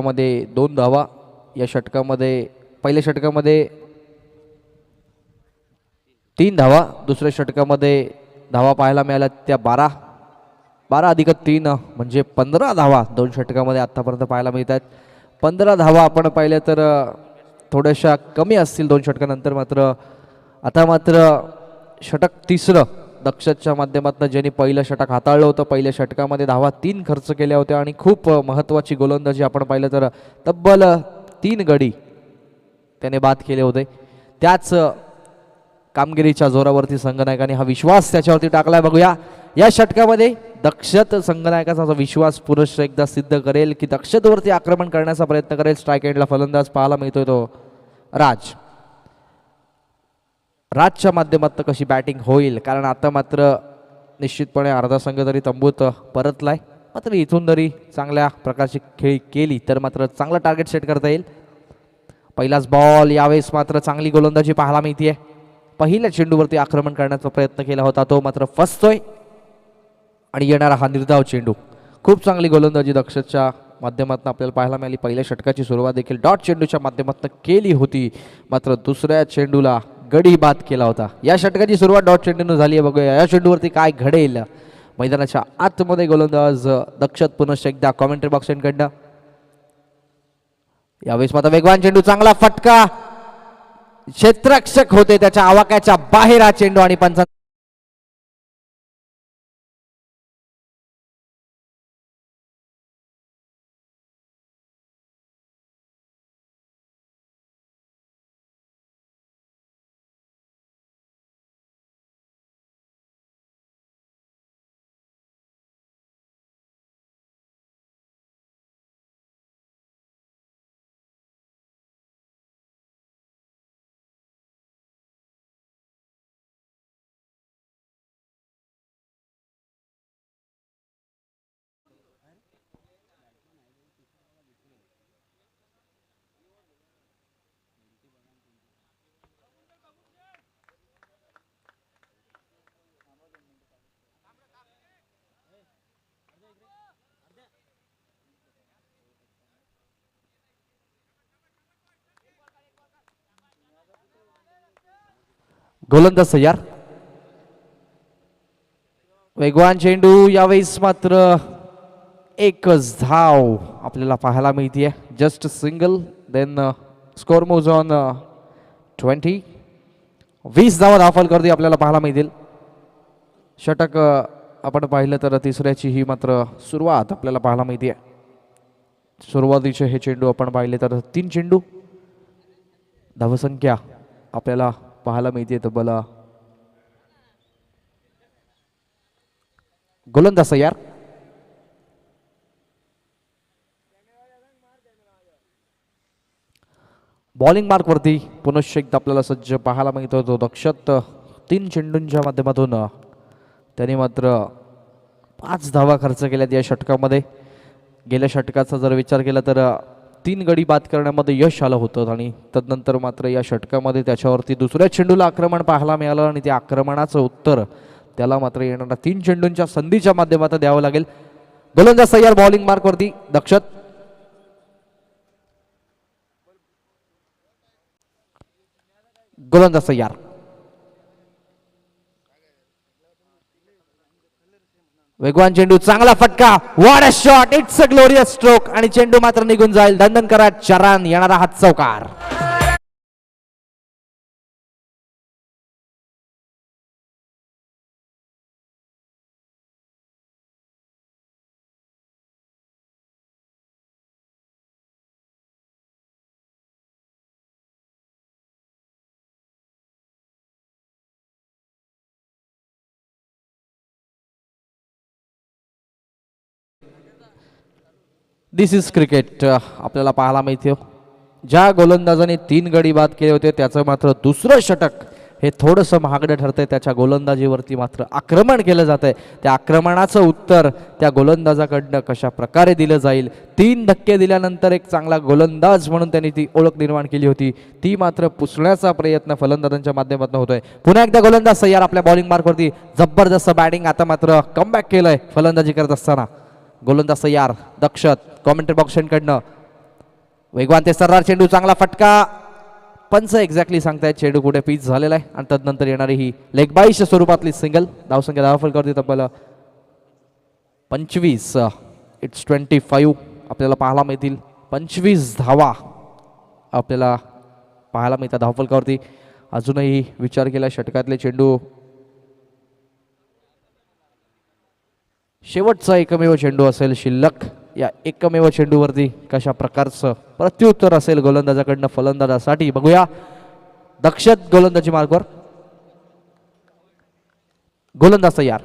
मध्ये 2 धावा. या षटकामध्ये पहिल्या षटकामध्ये 3 धावा. दुसऱ्या षटकामध्ये धावा पाहायला मिळाल्या त्या 12 अधिक 3 म्हणजे 15 धावा 2 षटकामध्ये आतापर्यंत पाहायला मिळत आहेत. 15 धावा आपण पाहिल्या तर थोड्याशा कमी असतील 2 षटकानंतर. मात्र आता मात्र षटक तिसरं दक्षच्या माध्यमातून ज्यांनी पहिलं षटक हाताळलं होतं. पहिल्या षटकामध्ये धावा 3 खर्च केल्या होत्या आणि खूप महत्त्वाची गोलंदाजी आपण पाहिलं तर तब्बल 3 गडी त्याने बाद केले होते. त्याच कामगिरीच्या जोरावरती संघनायकाने हा विश्वास त्याच्यावरती टाकलाय. बघूया या षटकामध्ये दक्षत संघनायकाचा विश्वास पुरुष एकदा सिद्ध करेल की दक्षतवरती आक्रमण करण्याचा प्रयत्न करेल. स्ट्राईक एंडला फलंदाज पाहायला मिळतोय तो राजच्या माध्यमातून कशी बॅटिंग होईल, कारण आता मात्र निश्चितपणे अर्धा संघ तरी तंबूत परतलाय. मात्र इथून तरी चांगल्या प्रकारची खेळी केली तर मात्र चांगला टार्गेट सेट करता येईल. पहिलाच बॉल. यावेळेस मात्र चांगली गोलंदाजी पाहायला मिळते. पहिल्या चेंडूवरती आक्रमण करण्याचा प्रयत्न केला होता तो मात्र फसतोय आणि येणारा हा निर्धाव चेंडू. खूप चांगली गोलंदाजी दक्षच्या माध्यमातून आपल्याला पाहायला मिळाली. पहिल्या षटकाची सुरुवात देखील डॉट चेंडूच्या माध्यमातून केली होती. मात्र दुसऱ्या चेंडूला गडी बाद केला होता. या षटकाची सुरुवात डॉट चेंडूने झाली आहे. बघूया या चेंडूवरती काय घडेल. मैदानाच्या आतमध्ये गोलंदाज दक्षत पुनश्च एकदा कॉमेंट्री बॉक्सकडनं. यावेळेस मात्र वेगवान चेंडू. चांगला फटका. क्षेत्ररक्षक होते त्याच्या आवाक्याच्या बाहेर हा चेंडू आणि पंच गोलंदाज तयार. वेगवान चेंडू. यावेळेस मात्र एकच धाव आपल्याला पाहायला मिळते. Just single. Then score moves on 20. 20 धावा दाखल करते आपल्याला पाहायला मिळतील. षटक आपण पाहिलं तर तिसऱ्याची ही मात्र सुरुवात आपल्याला पाहायला मिळते. सुरुवातीचे हे चेंडू आपण पाहिले तर 3 चेंडू. धावसंख्या आपल्याला पाहायला मिळते तब्बल. गोलंदाज तयार. बॉलिंग मार्क वरती पुनश्च एकदा आपल्याला सज्ज पाहायला मिळतो तो दक्षत. 3 चेंडूंच्या माध्यमातून त्याने मात्र 5 धावा खर्च केल्यात या षटकामध्ये. गेल्या षटकाचा जर विचार केला तर 3 गडी बाद करण्यामध्ये यश आलं होतं आणि तदनंतर मात्र या षटकामध्ये त्याच्यावरती दुसऱ्या चेंडूला आक्रमण पाहायला मिळालं आणि त्या आक्रमणाचं उत्तर त्याला मात्र येणाऱ्या 3 चेंडूंच्या संधीच्या माध्यमातून द्यावं लागेल. गोलंदाज तयार. बॉलिंग मार्क वरती दक्षत. गोलंदाज तयार. वेगवान चेंडू. चांगला फटका. What a shot. It's a glorious stroke आणि चेंडू मात्र निघून जाईल. धंधनकरा चरण. येणारा हात चौकार. दिस इज क्रिकेट आपल्याला पाहायला मिळते. ज्या गोलंदाजाने 3 गडी बाद केले होते त्याचं मात्र दुसरं षटक हे थोडंसं महागडं ठरतंय. त्याच्या गोलंदाजीवरती मात्र आक्रमण केलं जात आहे. त्या आक्रमणाचं उत्तर त्या गोलंदाजाकडनं कशा प्रकारे दिलं जाईल. 3 धक्के दिल्यानंतर एक चांगला गोलंदाज म्हणून त्यांनी ती ओळख निर्माण केली होती. ती मात्र पुसण्याचा प्रयत्न फलंदाजांच्या माध्यमातून होतोय. पुन्हा एकदा गोलंदाज तयार आपल्या बॉलिंग मार्कवरती. जबरदस्त बॅटिंग. आता मात्र कमबॅक केलंय फलंदाजी करत असताना. गोलंदाज तयार दक्षत. कॉमेंट्री बॉक्सकडनं वेगवान ते सर्रार चेंडू, चांगला फटका. पंच एक्झॅक्टली सांगतायत चेंडू कुठे पिच झालेला आहे आणि तदनंतर येणारी ही लेग बाईच्या स्वरूपातली सिंगल. धावसंख्या धावफलकावरती तब्बल 25. इट्स 25 आपल्याला पाहायला मिळतील. 25 धावा आपल्याला पाहायला मिळतात धावफलकावरती. अजूनही विचार केला षटकातले चेंडू, शेवटचा एकमेव चेंडू असेल शिल्लक. या एकमेव चेंडूवरती कशा प्रकारचं प्रत्युत्तर असेल गोलंदाजाकडनं फलंदाजासाठी बघूया. दक्षत गोलंदाजी मार्गवर, गोलंदाज तयार.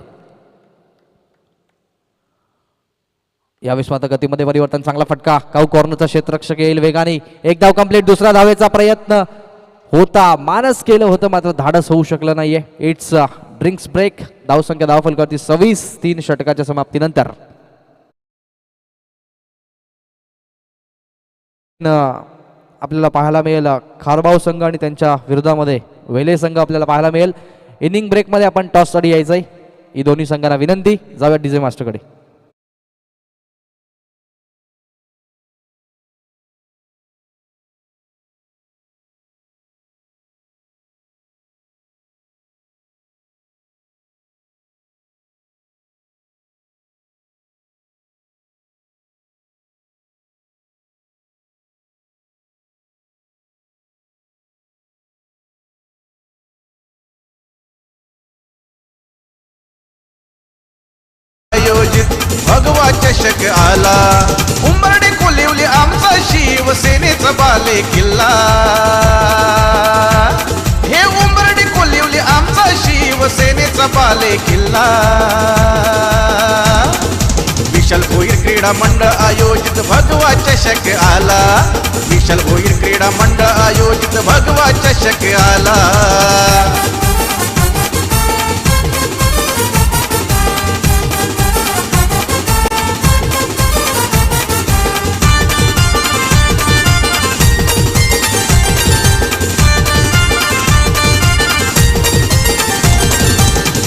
यावेळेस मात्र गतीमध्ये परिवर्तन, चांगला फटका. काऊ कॉर्नरचा क्षेत्ररक्षक येईल वेगाने. एक धाव कंप्लीट. दुसरा धावेचा प्रयत्न होता, मानस केलं होतं मात्र धाडस होऊ शकलं नाहीये. It's drinks break. धावसंख्या धावफलकावरती 26. 3 षटकाच्या समाप्तीनंतर आपल्याला पाहायला मिळेल खारबाव संघ आणि त्यांच्या विरोधामध्ये वेले संघ आपल्याला पाहायला मिळेल. इनिंग ब्रेकमध्ये आपण टॉससाठी यायचंय. ही दोन्ही संघांना विनंती. जाऊया डीजे मास्टरकडे. आयोजित भगवा चषक आला. उंबरडे कोलिवली आमचा शिवसेनेचा बाले किल्ला. हे उंबरडे कोलिवली आमचा शिवसेनेचा बाले किल्ला. विशाल भोईर क्रीडा मंडळ आयोजित भगवा चषक आला. विशाल भोईर क्रीडा मंडळ आयोजित भगवा चषक आला.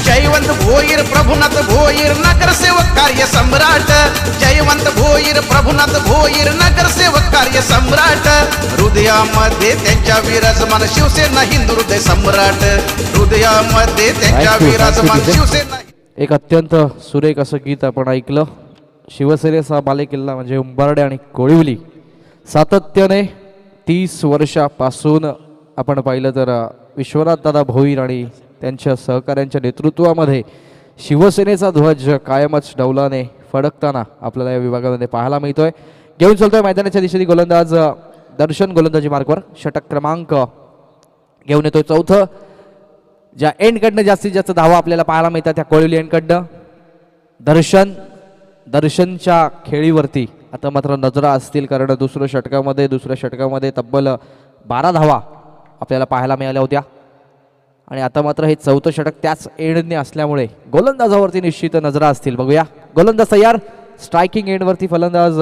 जयवंत भोईर प्रभुनाथ भोईर नगरसेवक कार्य सम्राट. जयवंत भोईर प्रभुनाथ भोईर नगरसेवक कार्य सम्राट. हृदयामध्ये त्यांच्या विराजमान शिवसेना हिंदू हृदय सम्राट. हृदयामध्ये त्यांच्या विराजमान शिवसेना. एक अत्यंत सुरेख असं गीत आपण ऐकलं. शिवसेनेचा बालेकिल्ला म्हणजे उंबरडे आणि कोळिवली. सातत्याने 30 वर्षापासून आपण पाहिलं तर विश्वनाथ दादा भोईर आणि त्यांच्या सहकाऱ्यांच्या नेतृत्वामध्ये शिवसेनेचा ध्वज कायमच डौलाने फडकताना आपल्याला या विभागामध्ये पाहायला मिळतोय. घेऊन चलतोय मैदानाच्या दिशेने गोलंदाज दर्शन गोलंदाजी मार्गवर. षटक क्रमांक घेऊन येतोय 4. ज्या एंडकडनं जास्तीत जास्त धावा आपल्याला पाहायला मिळतात त्या कोळिवली एंडकडनं दर्शनच्या खेळीवरती आता मात्र नजरा असतील, कारण दुसऱ्या षटकामध्ये तब्बल 12 धावा आपल्याला पाहायला मिळाल्या होत्या आणि आता मात्र हे 4थं षटक त्याच एंडने असल्यामुळे गोलंदाजावरती निश्चित नजरा असतील. बघूया गोलंदाज तयार. स्ट्रायकिंग एंडवरती फलंदाज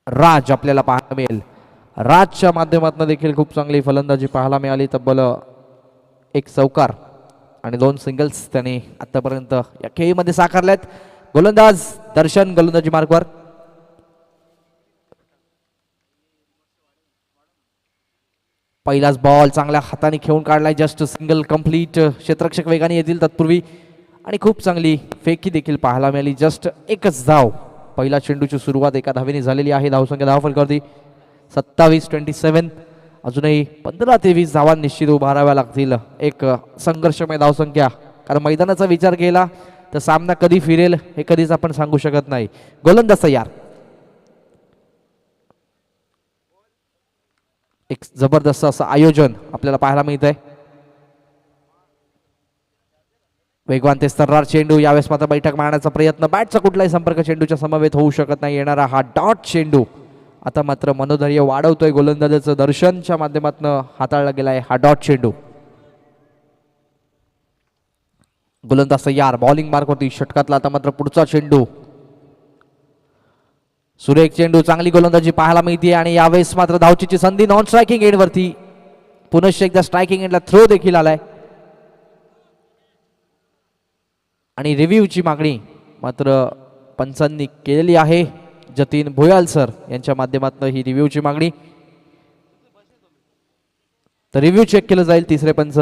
राज आपल्याला पाहायला मिळेल. राजच्या माध्यमातून देखील खूप चांगली फलंदाजी पाहायला मिळाली. तब्बल 1 चौकार आणि 2 सिंगल्स त्यांनी आतापर्यंत या खेळीमध्ये साकारल्यात. गोलंदाज दर्शन गोलंदाजी मार्कवर. पहिलाच बॉल चांगल्या हाताने खेळून काढलाय. Just single complete. क्षेत्ररक्षक वेगाने येतील तत्पूर्वी आणि खूप चांगली फेकी देखील पाहायला मिळाली. जस्ट 1च धाव. पहिला चेंडूची सुरुवात 1 धावेने झालेली आहे. धावसंख्या धावफलकावरती 27-27. अजूनही 15 ते 20 धावा निश्चित उभाराव्या लागतील. एक संघर्षमय धावसंख्या, कारण मैदानाचा विचार केला तर सामना कधी फिरेल हे कधीच आपण सांगू शकत नाही. गोलंदाज तयार. एक जबरदस्त असं आयोजन आपल्याला पाहायला मिळत आहे. वेगवान ते सर्रार चेंडू. यावेळेस मात्र बैठक मारण्याचा प्रयत्न. बॅटचा कुठलाही संपर्क चेंडूच्या समवेत होऊ शकत नाही. येणारा हा डॉट चेंडू आता मात्र मनोधैर्य वाढवतोय गोलंदाजाचं. दर्शनच्या माध्यमातून हाताळला गेलाय हा डॉट चेंडू. गोलंदाज तयार. बॉलिंग मार्क होती षटकातला. आता मात्र पुढचा चेंडू. सुरेख चेंडू. चांगली गोलंदाजी पाहायला मिळते आणि यावेळेस मात्र धावचीची संधी. नॉन स्ट्रायकिंग एंडवरती पुनश्च एकदा स्ट्रायकिंग एंडला थ्रो देखील आलाय आणि रिव्ह्यूची मागणी मात्र पंचांनी केलेली आहे. जतीन भोयाल सर यांच्या माध्यमातून ही रिव्ह्यूची मागणी. तर रिव्ह्यू चेक केलं जाईल. तिसरे पंच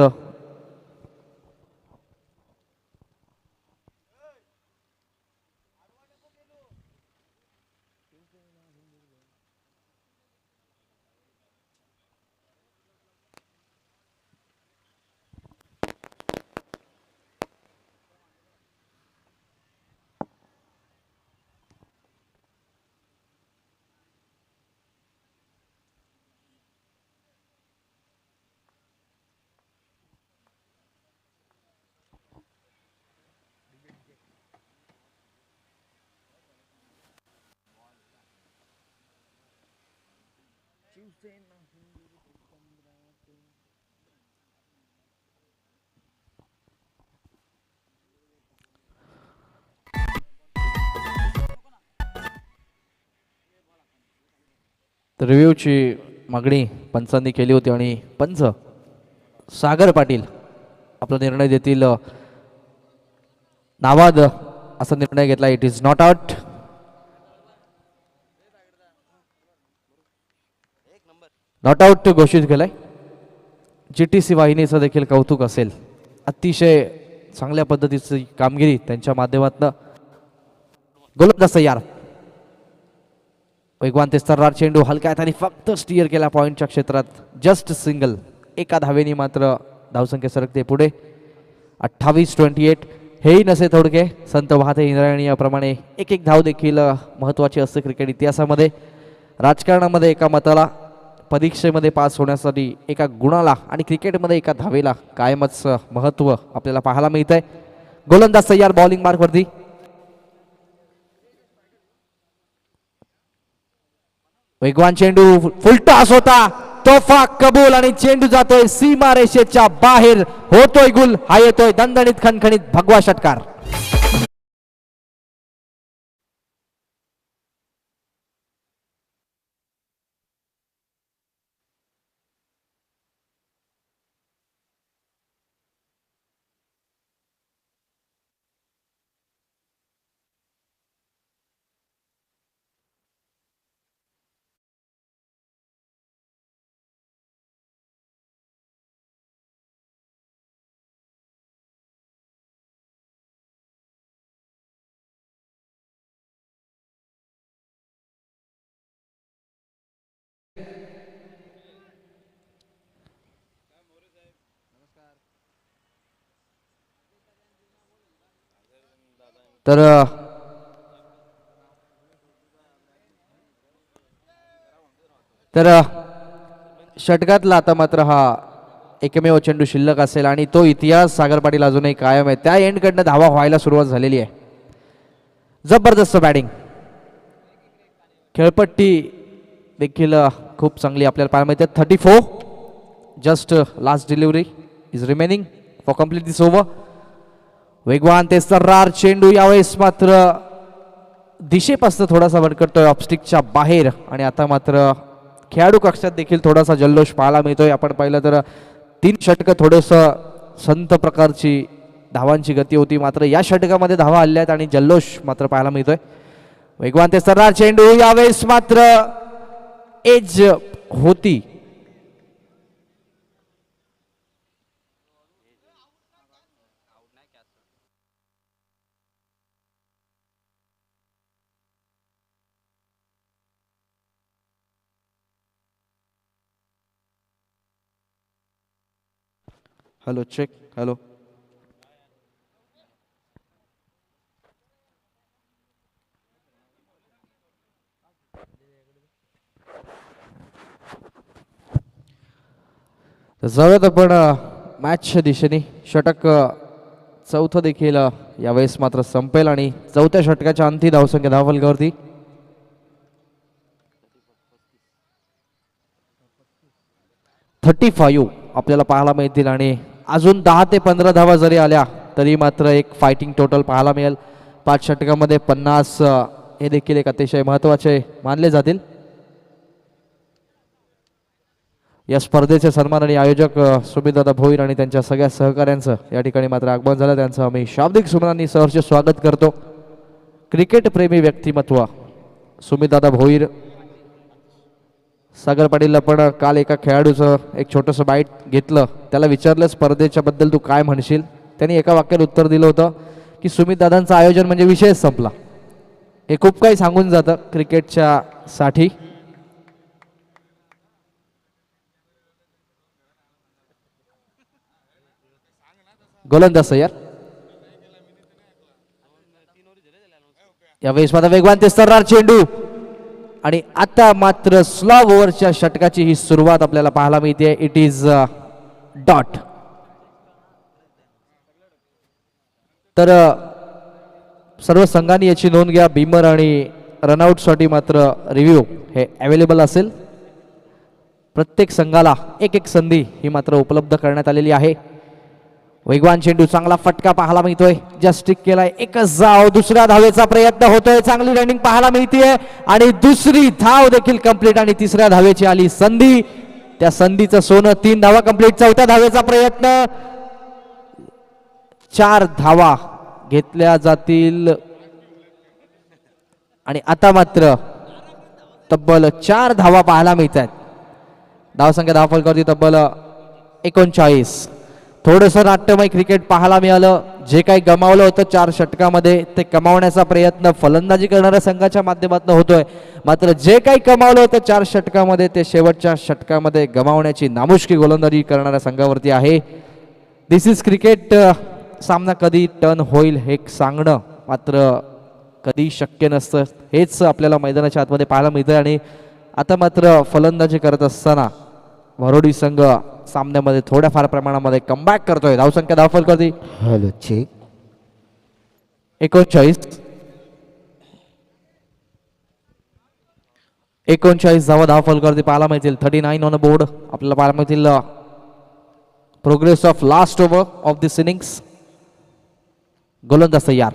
रिव्ह्यूची मागणी पंचांनी केली होती आणि पंच सागर पाटील आपला निर्णय देतील. नावाद असा निर्णय घेतला. It is not out. Not out घोषित केलंय. GTC वाहिनीचं देखील कौतुक असेल. अतिशय चांगल्या पद्धतीची कामगिरी त्यांच्या माध्यमातून. गोलंदाज तयार. वेगवान तेस्तरार चेंडू हलक्या हाताने फक्त स्टिअर केला पॉइंटच्या क्षेत्रात. Just single. एका धावेनी मात्र धावसंख्या सरकते पुढे. 28-28. हेही नसे थोडके संत वाहते इंद्रायणी याप्रमाणे एक एक धाव देखील महत्त्वाची असते क्रिकेट इतिहासामध्ये. राजकारणामध्ये एका मताला, परीक्षेमध्ये पास होण्यासाठी एका गुणाला आणि क्रिकेटमध्ये एका धावेला कायमच महत्त्व आपल्याला पाहायला मिळत आहे. गोलंदाज तयार. बॉलिंग मार्कवरती. वेगवान चेंडू फुलटॉस होता. तोफा कबूल आणि चेंडू जातोय सीमा रेषेच्या बाहेर. होतोय गुल. हा येतोय दणदणीत खणखणीत भगवा षटकार. तर षटकातला आता मात्र हा एकमेव चेंडू शिल्लक असेल आणि तो इतिहास सागर पाटील अजूनही कायम आहे. त्या एंडकडनं धावा व्हायला सुरुवात झालेली आहे. जबरदस्त बॅटिंग. खेळपट्टी देखील खूप चांगली आपल्याला पाहायला मिळते. 34. Just last delivery is remaining for complete this over. वेगवान तेस्तरार चेंडू यावेळेस मात्र दिशेपासून थोडासा भरकटतोय ऑफस्टिकच्या बाहेर आणि आता मात्र खेळाडू कक्षात देखील थोडासा जल्लोष पाहायला मिळतोय. आपण पाहिलं तर 3 षटकं थोडंसं संत प्रकारची धावांची गती होती, मात्र या षटकामध्ये धावा हल्ल्यात आणि जल्लोष मात्र पाहायला मिळतोय. वेगवान तेस्तरार चेंडू यावेळेस मात्र एज होती. Hello check. हॅलो जाऊयात आपण मॅचच्या दिशेने. षटक चौथं देखील यावेळेस मात्र संपेल आणि चौथ्या षटकाच्या अंती धावसंख्या धावफलकावरती 35 आपल्याला पाहायला मिळतील आणि अजून 10 ते 15 धावा जरी आल्या तरी मात्र एक फायटिंग टोटल पाहायला मिळेल. 5 षटकामध्ये 50 हे देखील एक अतिशय महत्त्वाचे मानले जातील. या स्पर्धेचे सन्माननीय आयोजक सुमितदादा भोईर आणि त्यांच्या सगळ्या सहकाऱ्यांचं या ठिकाणी मात्र आगमन झालं. त्यांचं आम्ही शाब्दिक सुमनांनी सहर्ष स्वागत करतो. क्रिकेट प्रेमी व्यक्तिमत्व सुमितदादा भोईर. सागर पाटील पण काल एका खेळाडूचं एक छोटंसं बाईट घेतलं, त्याला विचारलं स्पर्धेच्या बद्दल तू काय म्हणशील, त्यांनी एका वाक्यात उत्तर दिलं होतं की सुमितदादांचं आयोजन म्हणजे विषयच संपला. हे खूप काही सांगून जातं क्रिकेटच्या साठी. गोलंदाज सय्यार. यावेळेस मात्र वेगवान तेस्तरार चेंडू आणि आता मात्र स्लॉग ओव्हरच्या षटकाची ही सुरुवात आपल्याला पाहायला मिळते. It is dot. तर सर्व संघांनी याची नोंद घ्या. बीमर आणि रनआउटसाठी मात्र रिव्ह्यू हे अवेलेबल असेल. प्रत्येक संघाला एक एक संधी ही मात्र उपलब्ध करण्यात आलेली आहे. वेगवान चेंडू, चांगला फटका पाहायला मिळतोय. जस्टिक केलाय, एकच धाव. दुसऱ्या धावेचा प्रयत्न होतोय, चांगली रनिंग पाहायला मिळतीये आणि दुसरी धाव देखील कंप्लीट आणि तिसऱ्या धावेची आली संधी. त्या संधीचं सोनं. 3 धावा कंप्लीट. चौथ्या धावेचा प्रयत्न. 4 धावा घेतल्या जातील आणि आता मात्र तब्बल 4 धावा पाहायला मिळतात. धावसंख्या धावफलकावरती तब्बल 39. थोडंसं नाट्यमय क्रिकेट पाहायला मिळालं. जे काही गमावलं होतं 4 षटकामध्ये ते कमावण्याचा प्रयत्न फलंदाजी करणाऱ्या संघाच्या माध्यमातून होतोय. मात्र जे काही कमावलं होतं 4 षटकामध्ये ते शेवटच्या षटकामध्ये गमावण्याची नामुष्की गोलंदाजी करणाऱ्या संघावरती आहे. दिस इज क्रिकेट. सामना कधी टर्न होईल हे सांगणं मात्र कधी शक्य नसतं. हेच आपल्याला मैदानाच्या आतमध्ये पाहायला मिळतं आणि आता मात्र फलंदाजी करत असताना वरोडी संघ सामन्यामध्ये थोड्याफार प्रमाणामध्ये कमबॅक करतोय. धावसंख्या धावफलकावरती हॅलो चेक 39 धावा धावफलकावरती पाहायला मिळतील. 39 ऑन द बोर्ड आपल्याला पाहायला मिळतील. Progress of last over of this innings. गोलंदाज तयार.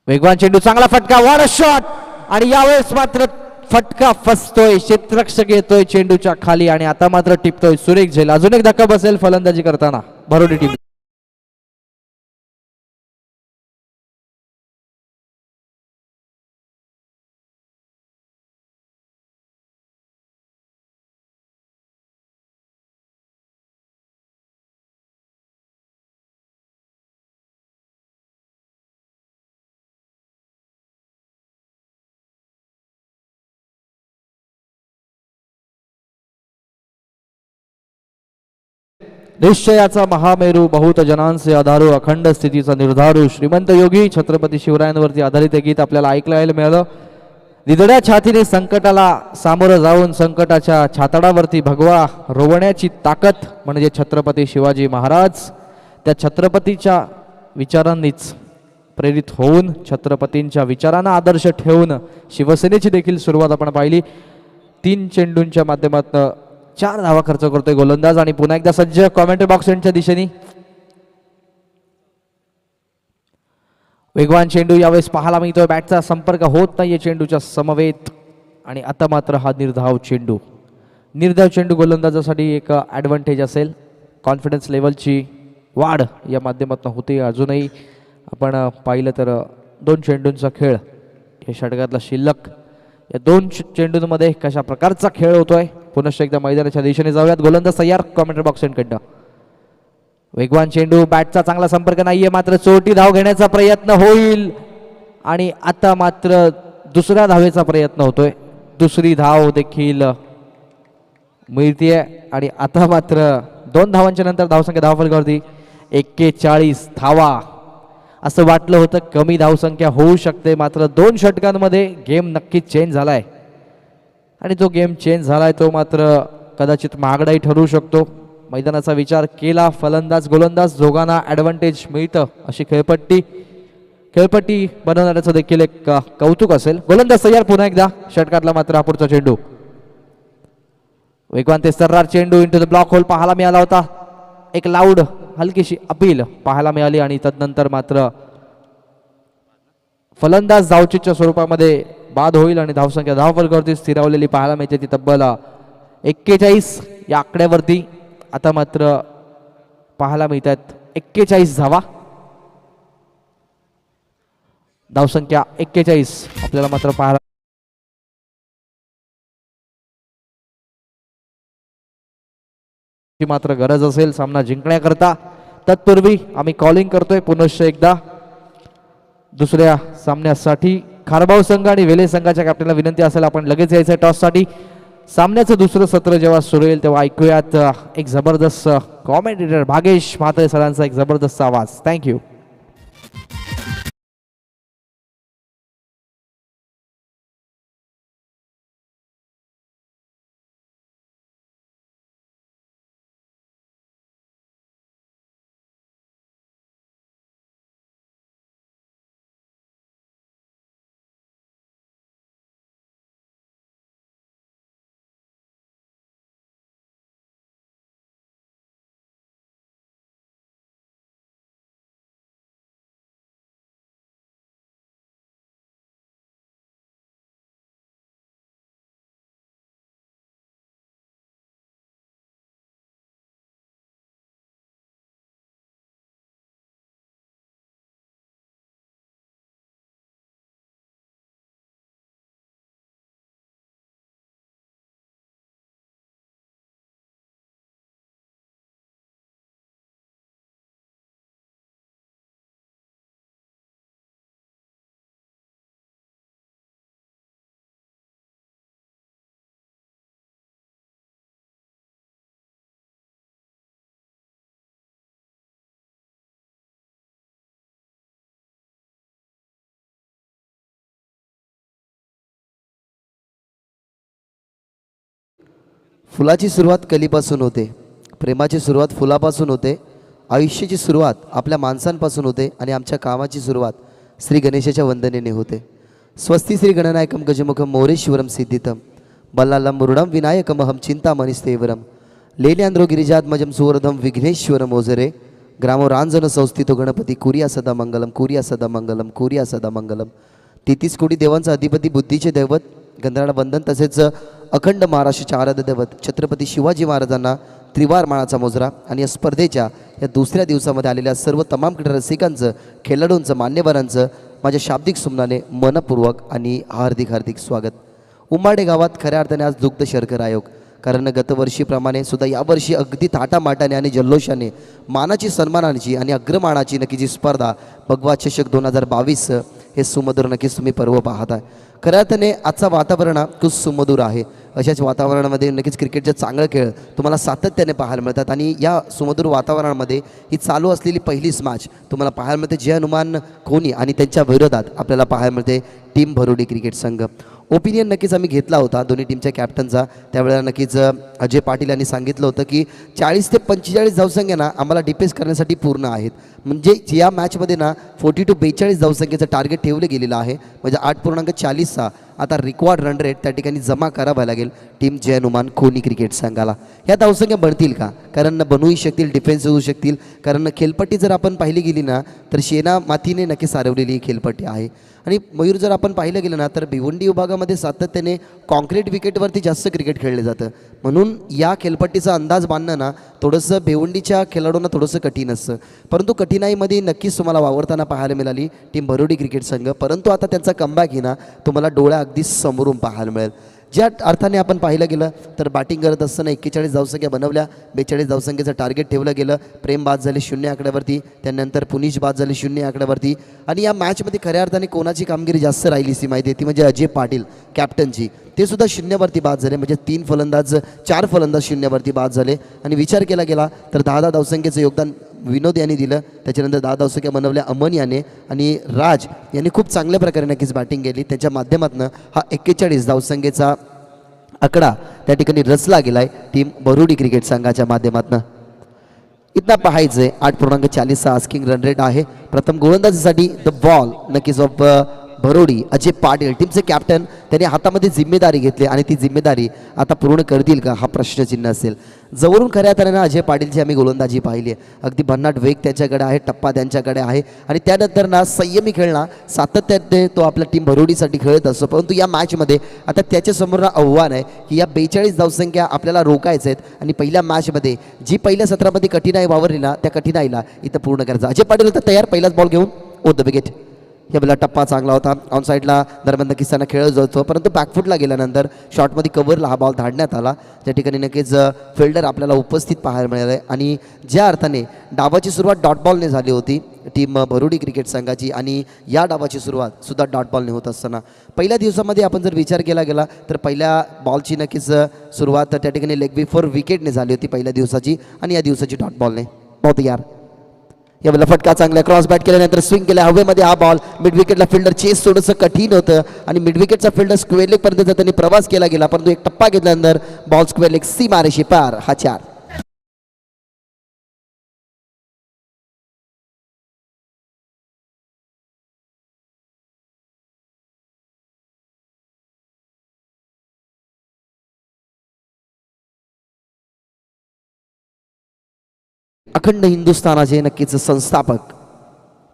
वेगवान चेंडू, चांगला फटका. वर शॉट आणि यावेळेस मात्र फटका फसतोय. क्षेत्ररक्षक येतोय चेंडूच्या खाली आणि आता मात्र टिपतोय सुरेख झेल. अजून एक धक्का बसेल फलंदाजी करताना भरोडी टीम. निश्चयाचा महामेरू, बहुत जनांचे आधारू, अखंड स्थितीचा निर्धारू, श्रीमंत योगी छत्रपती शिवरायांवरती आधारित हे गीत आपल्याला ऐकायला मिळालं. निधड्या छातीने संकटाला सामोरं जाऊन संकटाच्या छातडावरती भगवा रोवण्याची ताकद म्हणजे छत्रपती शिवाजी महाराज. त्या छत्रपतीच्या विचारांनीच प्रेरित होऊन छत्रपतींच्या विचारांना आदर्श ठेवून शिवसेनेची देखील सुरुवात आपण पाहिली. 3 चेंडूंच्या माध्यमातून 4 धावा खर्च करतोय गोलंदाज आणि पुन्हा एकदा सज्ज कॉमेंट्री बॉक्स एंडच्या दिशेने. वेगवान चेंडू यावेळेस पाहायला मिळतोय. बॅटचा संपर्क होत नाहीये चेंडूच्या समवेत आणि आता मात्र हा निर्धाव चेंडू. निर्धाव चेंडू गोलंदाजासाठी एक ॲडव्हान्टेज असेल. कॉन्फिडन्स लेवलची वाढ या माध्यमातून होते. अजूनही आपण पाहिलं तर 2 चेंडूंचा खेळ या षटकातला शिल्लक. या 2 चेंडूंमध्ये कशा प्रकारचा खेळ होतोय पुनश्च एकदा मैदानाच्या दिशेने जाऊयात. गोलंदाज तयार कॉमेंट्री बॉक्स एंडकडनं. वेगवान चेंडू, बॅटचा चांगला संपर्क नाहीये मात्र चोटी धाव घेण्याचा प्रयत्न होईल आणि आता मात्र दुसऱ्या धावेचा प्रयत्न होतोय. दुसरी धाव देखील मिळतीये आणि आता मात्र 2 धावांच्या नंतर धावसंख्या धावफलकावरती 41 धावा. असं वाटलं होतं कमी धावसंख्या होऊ शकते मात्र 2 षटकांमध्ये गेम नक्कीच चेंज झालाय आणि जो गेम चेंज झालाय तो मात्र कदाचित महागडाही ठरू शकतो. मैदानाचा विचार केला फलंदाज गोलंदाज दोघांना ॲडव्हान्टेज मिळतं अशी खेळपट्टी बनवणाऱ्याचं देखील एक कौतुक असेल. गोलंदाज तयार पुन्हा एकदा. षटकातला मात्र हा पुढचा चेंडू. वेगवान तेस्तरार चेंडू इंटू द ब्लॉक होल पाहायला मिळाला होता. एक लाऊड हलकीशी अपील पाहायला मिळाली आणि तदनंतर मात्र फलंदाज धावचीच्या स्वरूपामध्ये बाद होईल आणि धावसंख्या धावफलकावरती स्थिरावलेली पाहायला मिळते ती तब्बल 41 या आकड्यावरती. आता मात्र पाहायला मिळतात 41 धावा. धावसंख्या 41 आपल्याला मात्र पाहायला मात्र गरज असेल सामना जिंकण्याकरता. तत्पूर्वी आम्ही कॉलिंग करतोय पुनश्च एकदा दुसऱ्या सामन्यासाठी खारबाव संघ आणि वेले संघाच्या कॅप्टनला विनंती असेल आपण लगेच यायचं टॉससाठी. सामन्याचं दुसरं सत्र जेव्हा सुरू होईल तेव्हा ऐकूयात एक जबरदस्त कॉमेंटेटर भागेश म्हात्रे सरांचा एक जबरदस्त आवाज. थँक्यू. फुलाची सुरुवात कलीपासून होते, प्रेमाची सुरुवात फुलापासून होते, आयुष्याची सुरुवात आपल्या माणसांपासून होते आणि आमच्या कामाची सुरुवात श्री गणेशाच्या वंदनेने होते. स्वस्ती श्री गणनायकम गजमुखम मोरेश्वरम सिद्धितम बल्लालम मुरुडम विनायकमहम चिंतामणिस्तेवरम लेल्यान्द्रो गिरिजात्मजम सुवर्धम विघ्नेश्वरम ओझरे ग्रामो रांजन संस्थितो गणपती कुरिया सदा मंगलम कुरिया सदा मंगलम कुरिया सदा मंगलम. 33 कोटी देवांचा अधिपती बुद्धीचे दैवत गंधर्व वंदन तसेच अखंड महाराष्ट्राचे आराध्य दैवत छत्रपती शिवाजी महाराजांना त्रिवार मानाचा मोजरा. आणि या स्पर्धेच्या या दुसऱ्या दिवसामध्ये आलेल्या सर्व तमाम क्रीडा रसिकांचं खेळाडूंचं मान्यवरांचं माझ्या शाब्दिक सुमनाने मनपूर्वक आणि हार्दिक हार्दिक स्वागत. उंबाडे गावात खऱ्या अर्थाने आज दुग्ध शर्करा आयोग, कारण गतवर्षीप्रमाणे सुद्धा यावर्षी अगदी थाटामाटाने आणि जल्लोषाने मानाची सन्मानाची आणि अग्रमानाची नक्की जी स्पर्धा भगवा चषक 2022 हे सुमधुर नक्कीच तुम्ही पर्व पाहत आहे. खऱ्या अर्थाने आजचा वातावरण खूप सुमधुर आहे. अशाच वातावरणामध्ये नक्कीच क्रिकेटचे चांगले खेळ तुम्हाला सातत्याने पाहायला मिळतात आणि या सुमधुर वातावरणामध्ये ही चालू असलेली पहिलीच मॅच तुम्हाला पाहायला मिळते जय हनुमान खोनी आणि त्यांच्या विरोधात आपल्याला पाहायला मिळते टीम भरोडी क्रिकेट संघ. ओपिनियन नक्कीच आम्ही घेतला होता दोन्ही टीमच्या कॅप्टनचा. त्यावेळेला नक्कीच अजय पाटील यांनी सांगितलं होतं की 40 ते 45 धावसंख्या ना आम्हाला डिफेन्स करण्यासाठी पूर्ण आहेत. म्हणजे या मॅचमध्ये ना 40 to 42 धावसंख्येचं टार्गेट ठेवलं गेलेलं आहे. म्हणजे 8.40चा आता रेकॉर्ड रन रेट त्या ठिकाणी जमा करावा लागेल टीम जय हनुमान खोनी क्रिकेट संघाला. ह्या धावसंख्या बनतील का? कारण बनवूही शकतील, डिफेन्स होऊ शकतील. कारण खेळपट्टी जर आपण पाहिली गेली ना तर शेना मातीने नक्की सारवलेली ही खेळपट्टी आहे. आणि मयूर जर आपण पाहिलं गेलं ना तर भिवंडी विभागामध्ये सातत्याने कॉन्क्रीट विकेटवरती जास्त क्रिकेट खेळलं जातं. म्हणून या खेळपट्टीचा अंदाज बांधणं ना थोडंसं भिवंडीच्या खेळाडूंना थोडंसं कठीण असतं. परंतु कठीणाईमध्ये नक्कीच तुम्हाला वावरताना पाहायला मिळाली टीम भरोडी क्रिकेट संघ. परंतु आता त्यांचा कमबॅक ही ना तुम्हाला डोळ्या अगदी समोरून पाहायला मिळेल. ज्या अर्थाने आपण पाहिलं गेलं तर बॅटिंग करत असताना 41 धावसंख्या बनवल्या, 42 धावसंख्येचं टार्गेट ठेवलं गेलं. प्रेम बाद झाले 0 आकड्यावरती, त्यानंतर पुनीश बाद झाले 0 आकड्यावरती. आणि या मॅचमध्ये खऱ्या अर्थाने कोणाची कामगिरी जास्त राहिली ती माहिती आहे ती म्हणजे अजय पाटील कॅप्टनची. ते सुद्धा 0वरती बाद झाले. म्हणजे 4 फलंदाज 0वरती बाद झाले. आणि विचार केला गेला तर 10 धावसंख्येचं योगदान विनोद यांनी दिलं. त्याच्यानंतर 10 धावसंख्या बनवल्या अमन याने आणि राज यांनी खूप चांगल्या प्रकारे नक्कीच बॅटिंग केली. त्याच्या माध्यमातून हा 41 धावसंख्येचा आकडा त्या ठिकाणी रचला गेला आहे टीम भरोडी क्रिकेट संघाच्या माध्यमातून. इथं पाहायचं आहे 8.40चा आस्किंग रन रेट आहे. प्रथम गोलंदाजीसाठी द बॉल नक्कीच ऑफ भरोडी अजय पाटील टीमचे कॅप्टन. त्यांनी हातामध्ये जिम्मेदारी घेतली आणि ती जिम्मेदारी आता पूर्ण करतील का हा प्रश्नचिन्ह असेल. जवळून खऱ्या अर्थाने अजय पाटीलची आम्ही गोलंदाजी पाहिली आहे. अगदी भन्नाट वेग त्यांच्याकडे आहे, टप्पा त्यांच्याकडे आहे आणि त्यानंतर ना संयमी खेळणं सातत्याने तो आपल्या टीम भरोडीसाठी खेळत असतो. परंतु या मॅचमध्ये आता त्याच्यासमोर आव्हान आहे की या 42 धावसंख्या आपल्याला रोखायचं आहेत आणि पहिल्या मॅचमध्ये जी पहिल्या सत्रामध्ये कठीणाई वावरली ना त्या कठीणाईला इथं पूर्ण करायचं. अजय पाटील होता तयार पहिलाच बॉल घेऊन ओ द विकेट. या बला टप्पा चांगला होता. ऑन साईडला दरम्यान नक्कीच त्यांना खेळत जातो, परंतु बॅकफुटला गेल्यानंतर शॉटमध्ये कव्हरला हा बॉल धाडण्यात आला. त्या ठिकाणी नक्कीच फिल्डर आपल्याला उपस्थित पाहायला मिळाले आणि ज्या अर्थाने डावाची सुरुवात डॉट बॉलने झाली होती टीम भरुडी क्रिकेट संघाची आणि या डावाची सुरुवात सुद्धा डॉट बॉलने होत असताना पहिल्या दिवसामध्ये आपण जर विचार केला गेला तर पहिल्या बॉलची नक्कीच सुरुवात त्या ठिकाणी लेग बिफोर विकेटने झाली होती पहिल्या दिवसाची आणि या दिवसाची डॉट बॉलने. बहुत यार या वेळेला फटका चांगला क्रॉस बॅट केल्यानंतर स्विंग केल्या हवेमध्ये हा बॉल मिड विकेटला फिल्डर चेस थोडंसं कठीण होतं आणि मिड विकेटचा फिल्डर स्क्वेअर लेग पर्यंत त्यांनी प्रवास केला गेला, परंतु एक टप्पा घेतल्यानंतर बॉल स्क्वेअर लेग सीमारेषे पार. हा 4. अखंड हिंदुस्थानाचे नक्कीच संस्थापक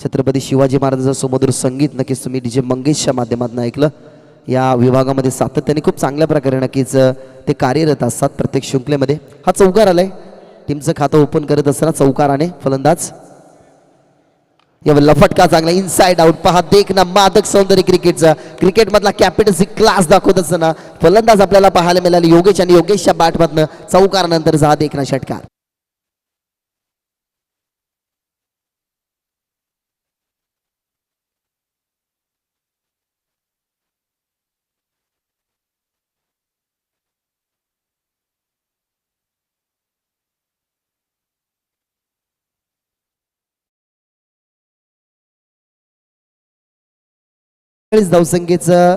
छत्रपती शिवाजी महाराजांचं सुमधुर संगीत नक्कीच तुम्ही DJ मंगेशच्या माध्यमातून ऐकलं. या विभागामध्ये सातत्याने खूप चांगल्या प्रकारे नक्कीच ते कार्यरत असतात प्रत्येक शृंखलेमध्ये. हा चौकार आलाय टीमचं खातं ओपन करत असताना चौकाराने फलंदाज. यावेळेला फटका चांगला इनसाइड आउट. पहा देखना मादक सौंदर्य क्रिकेटचा क्रिकेटमधला कॅपिटन्सी क्लास दाखवत असताना फलंदाज आपल्याला पाहायला मिळाले योगेश आणि योगेशच्या बॅटमधनं चौकारानंतर हा देखना षटकार. धावसंख्येचं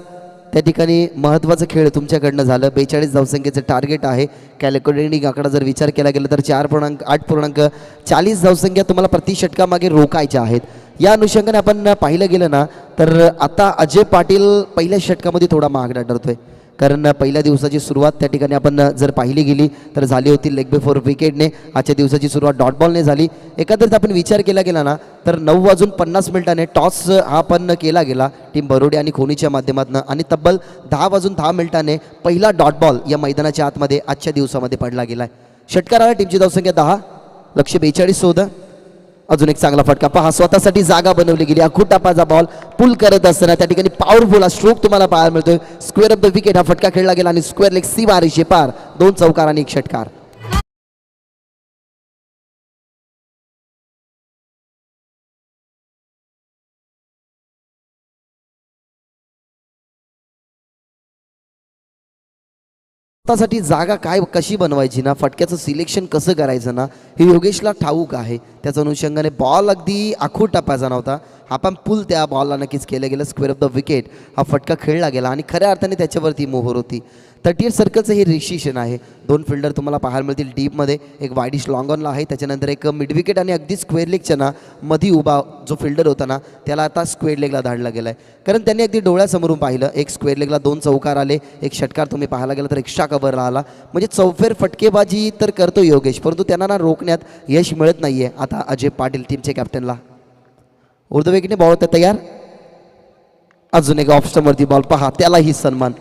त्या ठिकाणी महत्त्वाचं खेळ तुमच्याकडनं झालं. 42 धावसंख्येचं टार्गेट आहे. कॅल्क्युलेटिंग आकडा जर विचार केला गेला तर 8.40 धावसंख्या तुम्हाला प्रति षटकामागे रोखायच्या आहेत. या अनुषंगाने आपण पाहिलं गेलं ना तर आता अजय पाटील पहिल्या षटकामध्ये थोडा महागडा ठरतोय, कारण पहिल्या दिवसाची सुरुवात त्या ठिकाणी आपण जर पाहिली गेली तर झाली होती लेग बिफोर विकेटने. आजच्या दिवसाची सुरुवात डॉट बॉलने झाली. एकंदरीत आपण विचार केला गेला ना तर 9:50 टॉस हा पण केला गेला टीम बरोडी आणि खोनीच्या माध्यमातून आणि तब्बल 10:10 पहिला डॉट बॉल या मैदानाच्या आतमध्ये आजच्या दिवसामध्ये पडला गेलाय. षटकाराला टीमची धावसंख्या 10, लक्ष्य 42 होतं. अजून एक चांगला फटका. पहा स्वतःसाठी जागा बनवली गेली. अखूट टापाचा बॉल पुल करत असताना त्या ठिकाणी पॉवरफुल हा स्ट्रोक तुम्हाला पाहायला मिळतोय. स्क्वेअर ऑफ द विकेट हा फटका खेळला गेला आणि स्क्वेअर लेग सीमारेषे पार. 2 चौकार आणि 1 षटकार. स्वतःसाठी जागा काय कशी बनवायची ना, फटक्याचं सिलेक्शन कसं करायचं ना हे योगेशला ठाऊक आहे. त्याच्या अनुषंगाने बॉल अगदी आखूट टप्प्याचा नव्हता, हा पण पुल त्या बॉलला नक्कीच केलं गेलं. स्क्वेअर ऑफ द विकेट हा फटका खेळला गेला आणि खऱ्या अर्थाने त्याच्यावरती मोहर होती. 38 सर्कलचं हे रिशिशन आहे. 2 फिल्डर तुम्हाला पाहायला मिळतील डीपमध्ये. एक वाईडिश लॉंग ऑनला आहे, त्याच्यानंतर एक मिड विकेट आणि अगदी स्क्वेअर लेगच्या ना मध्ये उभा जो फिल्डर होता ना त्याला आता स्क्वेअर लेगला धाडला गेला आहे, कारण त्यांनी अगदी डोळ्यासमोरून पाहिलं. एक स्क्वेअर लेगला 2 चौकार आले, एक षटकार तुम्ही पाहायला गेला तर एक्स्ट्रा कव्हरला आला. म्हणजे चौफेर फटकेबाजी तर करतो योगेश, परंतु त्यांना ना रोखण्यात यश मिळत नाही आहे. आता अजय पाटील टीमचे कॅप्टनला उर्ध्व विकेटने बॉल होता तयार. अजून एक ऑफ स्टंपवरती बॉल. पहा त्यालाही सन्मान.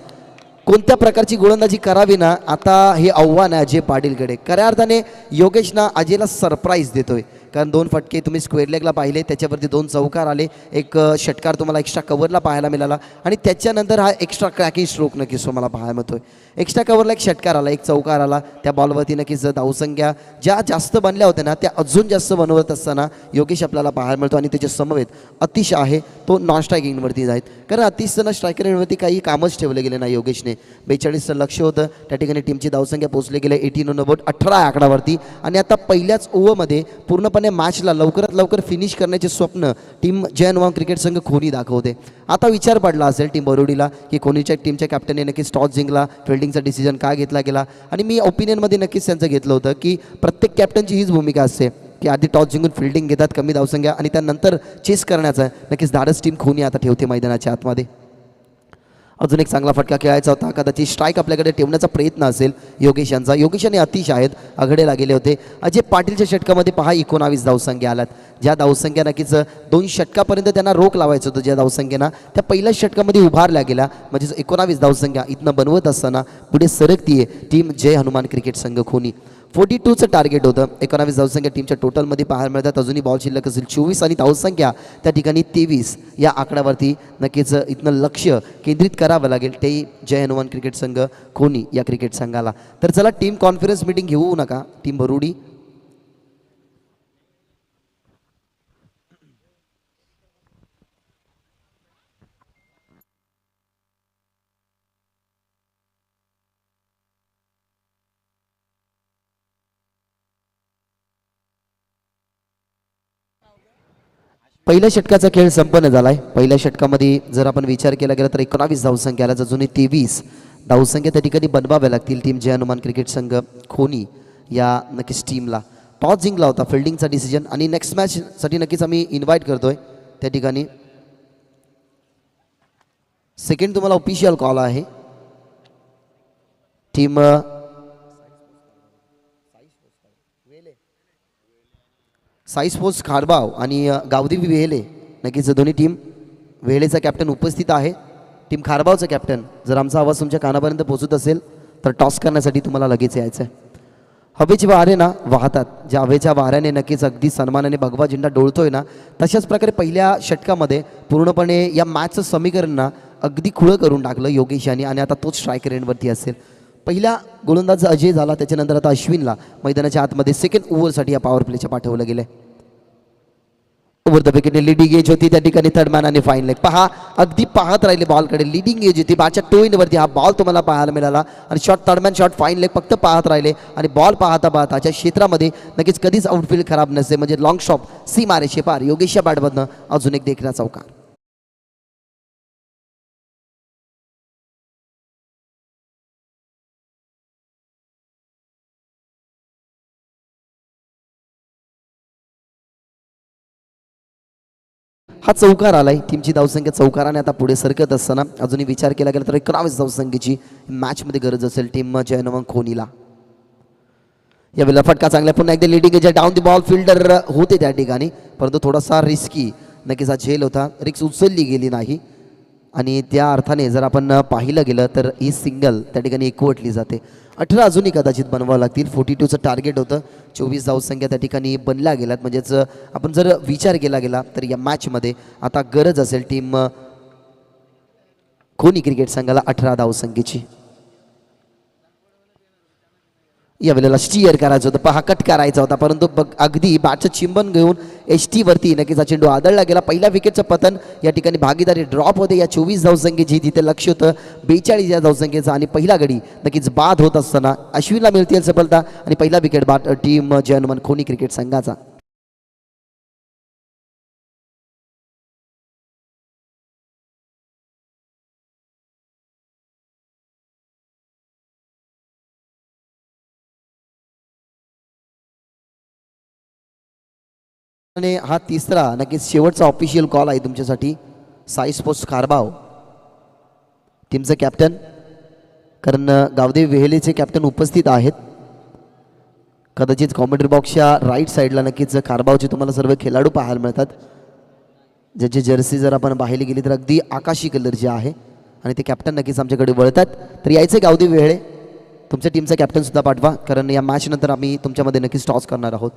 कोणत्या प्रकारची गोलंदाजी करावी ना आता हे आव्हान आहे अजय पाटीलकडे. खऱ्या अर्थाने योगेश ना अजयला सरप्राईज देतोय, कारण 2 फटके तुम्ही स्क्वेअर लेगला पाहिले, त्याच्यावरती 2 चौकार आले, एक षटकार तुम्हाला एक्स्ट्रा कव्हरला पाहायला मिळाला आणि त्याच्यानंतर हा एक्स्ट्रा क्रॅकिंग स्ट्रोक नक्कीच तुम्हाला पाहायला मिळतोय. एक्स्ट्रा कव्हरला एक षटकार आला, एक चौकार आला. त्या बॉलवरती नक्कीच धावसंख्या ज्या जास्त बनल्या होत्या ना त्या अजून जास्त बनवत असताना योगेश आपल्याला पाहायला मिळतो आणि त्याच्या समवेत अतिश आहे तो नॉन स्ट्रायकिंगवरती जाईल, कारण अतिशनं स्ट्रायकरवरती काही कामच ठेवले गेले नाही योगेशने. 42चं लक्ष होतं. त्या ठिकाणी टीमची धावसंख्या पोहोचली गेले 18 आकडावरती आणि आता पहिल्याच ओव्हरमध्ये पूर्णपणे मॅचला लवकरात लवकर फिनिश करण्याचे स्वप्न टीम जयन वांग क्रिकेट संघ खोनी दाखवते. आता विचार पडला असेल टीम बरोडीला की खोनीच्या टीमच्या कॅप्टनने नक्कीच टॉस जिंकला, फिल्डिंगचा डिसिजन का घेतला गेला. आणि मी ओपिनियनमध्ये नक्कीच त्यांचं घेतलं होतं की प्रत्येक कॅप्टनची हीच भूमिका असते की आधी टॉस जिंकून फिल्डिंग घेतात, कमी धावसंख्या आणि त्यानंतर चेस करण्याचा नक्कीच धाडस टीम खोनी आता ठेवते मैदानाच्या आतमध्ये. अजून एक चांगला फटका खेळायचा होता, कदाचित स्ट्राईक आपल्याकडे ठेवण्याचा प्रयत्न असेल योगेश यांचा. योगेश आणि अतिश आहेत आघाडीला गेले होते. अजय पाटीलच्या षटकामध्ये पहा 19 धावसंख्या आल्यात, ज्या धावसंख्या नक्कीच 2 षटकापर्यंत त्यांना रोख लावायचं होतं. ज्या धावसंख्येना त्या पहिल्या षटकामध्ये उभारल्या गेल्या, म्हणजे 19 धावसंख्या इथनं बनवत असताना पुढे सरकतीये टीम जय हनुमान क्रिकेट संघ खोनी. 42चं टार्गेट होतं. 19 धावसंख्या टीमच्या टोटलमध्ये पाहायला मिळतात. अजूनही बॉल शिल्लक असेल 24 आणि धावसंख्या त्या ठिकाणी 23 या आकड्यावरती नक्कीच इथनं लक्ष केंद्रित करावं लागेल ते जय हनुमान क्रिकेट संघ कोणी या क्रिकेट संघाला. तर चला टीम कॉन्फरन्स मीटिंग घेऊ नका. टीम भरुडी पहिल्या षटकाचा खेळ संपन्न झाला आहे. पहिल्या षटकामध्ये जर आपण विचार केला गेला तर 19 धावसंख्या आल्या, अजूनही 23 धावसंख्या त्या ठिकाणी बनवाव्या लागतील टीम जय हनुमान क्रिकेट संघ खोनी या नक्कीच टीमला. टॉस जिंकला होता, फिल्डिंगचा डिसिजन आणि नेक्स्ट मॅचसाठी नक्कीच आम्ही इन्व्हाइट करतोय. त्या ठिकाणी सेकंड तुम्हाला ऑफिशियल कॉल आहे. टीम साई स्पोर्ट्स खारबाव आणि गावदेवी वेहेले नक्कीच दोन्ही टीम. वेहेलेचा कॅप्टन उपस्थित आहे. टीम खारबावचा कॅप्टन, जर आमचा आवाज तुमच्या कानापर्यंत पोहोचत असेल तर टॉस करण्यासाठी तुम्हाला लगेच यायचं आहे. हवेचे वारे ना वाहतात, ज्या हवेच्या वाऱ्याने नक्कीच अगदी सन्मानाने भगवा झेंडा डोळतोय ना, तशाच प्रकारे पहिल्या षटकामध्ये पूर्णपणे या मॅचचं समीकरण ना अगदी खुळं करून टाकलं योगेश यांनी आणि आता तोच स्ट्राईक रेंजवरती असेल. पहिला गोलंदाज अजय झाला, त्याच्यानंतर आता अश्विनला मैदानाच्या आतमध्ये सेकंड ओव्हरसाठी या पॉवर प्लेच्या पाठवलं गेलं. ओव्हर द विकेटने लिडिंग एज होती त्या ठिकाणी थर्ड मॅन आणि फाईन लेग. पहा अगदी पाहत राहिले बॉलकडे, लिडिंग एज होती बॉलच्या टो एंडवरती हा बॉल तुम्हाला पाहायला मिळाला आणि shot third man shot fine leg फक्त पाहत राहिले आणि बॉल पाहता पाहताच्या क्षेत्रामध्ये नक्कीच कधीच आउटफील्ड खराब नसते, म्हणजे लॉंग शॉट सी मारे शेपार योगेशच्या बॅटमधनं अजून एक देखणा चौकार. हा चौकार आलाय. टीमची धावसंख्या चौकाराने आता पुढे सरकत असताना अजूनही विचार केला गेला तर 19 धावसंख्येची मॅचमध्ये गरज असेल टीम जय हनुमान खोनीला. यावेळेला फटका चांगला, पुन्हा एकदा leading down the ball fielder होते त्या ठिकाणी, परंतु थोडासा रिस्की नक्कीच हा झेल होता. रिक्स उचलली गेली नाही आणि त्या अर्थाने जर आपण पाहिलं गेलं तर ही सिंगल त्या ठिकाणी एकवटली जाते. 18 अजूनही कदाचित बनवावं लागतील. 42चं टार्गेट होतं, 24 धावसंख्या त्या ठिकाणी बनल्या गेल्यात. म्हणजेच आपण जर विचार केला गेला तर या मॅचमध्ये आता गरज असेल टीम खोनी क्रिकेट संघाला 18 धावसंख्येची. यावेळेला स्टीअर करायचं होतं, पहा कट करायचा होता, परंतु अगदी बॅटचं चिंबन घेऊन एस टीवरती नक्कीच हा चेंडू आदळला गेला. पहिल्या विकेटचं पतन या ठिकाणी भागीदारी ड्रॉप होते या 24 धावसंख्येची. तिथे लक्ष होतं 42 या धावसंख्येचं आणि पहिला गडी नक्कीच बाद होत असताना अश्विनला मिळतील सफलता आणि पहिला विकेट बाद टीम जय हनुमान खोनी क्रिकेट संघाचा. आणि हा तिसरा नक्कीच शेवटचा ऑफिशियल कॉल आहे तुमच्यासाठी. साई स्पोर्ट्स खारबाव टीमचं कॅप्टन, कारण गावदेव वेहेलेचे कॅप्टन उपस्थित आहेत. कदाचित कॉमेंट्री बॉक्सच्या राईट साईडला नक्कीच खारबावचे तुम्हाला सर्व खेळाडू पाहायला मिळतात, ज्याची जर्सी जर आपण पाहिली गेली तर अगदी आकाशी कलरची आहे आणि ते कॅप्टन नक्कीच आमच्याकडे वळतात. तर यायचं गावदेव वेहेळे, तुमच्या टीमचा कॅप्टनसुद्धा पाठवा, कारण या मॅचनंतर आम्ही तुमच्यामध्ये नक्कीच टॉस करणार आहोत.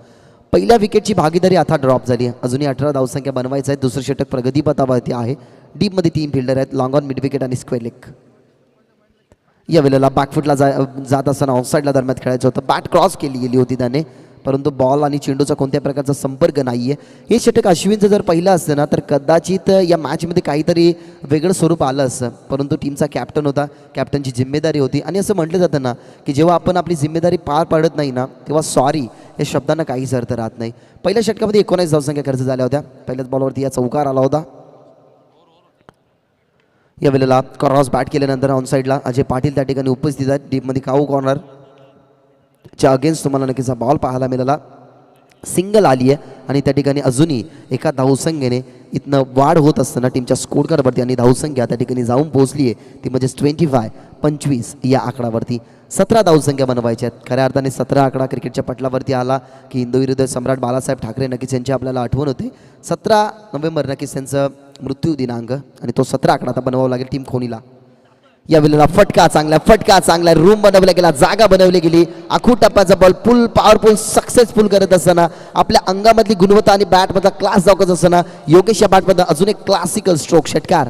पहिल्या विकेटची भागीदारी आता ड्रॉप झाली आहे. अजूनही 18 धावसंख्या बनवायचं आहे. दुसरं षटक प्रगतीपथावरती आहे. डीपमध्ये 3 फिल्डर आहेत, लॉंग ऑन, मिड विकेट आणि स्क्वेअर लेग. या वेळेला बॅकफुटला जात असताना ऑफसाईडला दरम्यान खेळायचं होतं. बॅट क्रॉस केली गेली होती त्याने, परंतु बॉल आणि चेंडूचा कोणत्या प्रकारचा संपर्क नाही आहे. हे षटक अश्विनचं जर पहिलं असतं ना तर कदाचित या मॅचमध्ये काहीतरी वेगळं स्वरूप आलं असतं, परंतु टीमचा कॅप्टन होता, कॅप्टनची जिम्मेदारी होती. आणि असं म्हटलं जातं ना की जेव्हा आपण आपली जिम्मेदारी पार पाडत नाही ना तेव्हा सॉरी या शब्दांना काहीच अर्थ राहत नाही. पहिल्या षटकामध्ये 19 धावसंख्या खर्च झाल्या होत्या. पहिल्याच बॉलवरती या चौकार आला होता. या वेळेला क्रॉस बॅट केल्यानंतर ऑनसाईडला अजय पाटील त्या ठिकाणी उपस्थित आहेत. डीपमध्ये काऊ कॉर्नर च्या अगेन्स्ट तुम्हाला नक्कीच हा बॉल पाहायला मिळाला. सिंगल आली आहे आणि त्या ठिकाणी अजूनही एका धावसंख्येने इथनं वाढ होत असताना टीमच्या स्कोर कार्डवरती आणि धावसंख्या त्या ठिकाणी जाऊन पोहोचली आहे ती म्हणजेच 25 या आकडावरती. 17 धावसंख्या बनवायच्या आहेत. खऱ्या अर्थाने 17 आकडा क्रिकेटच्या पटलावरती आला की हिंदूविरुद्ध सम्राट बाळासाहेब ठाकरे नक्कीच यांची आपल्याला आठवण होते. 17 नोव्हेंबर नक्कीच त्यांचं मृत्यू दिनांक आणि तो 17 आकडा आता बनवावा लागेल टीम खोनीला. या वेळेला फटका चांगला रूम बनवला गेला, जागा बनवली गेली. आखू टप्प्याचा बॉल फुल पॉवरफुल सक्सेसफुल करत असताना आपल्या अंगामधली गुणवत्ता आणि बॅटमधला क्लास दाखवत असताना योगेश या बॅटमधला अजून एक क्लासिकल स्ट्रोक षटकार.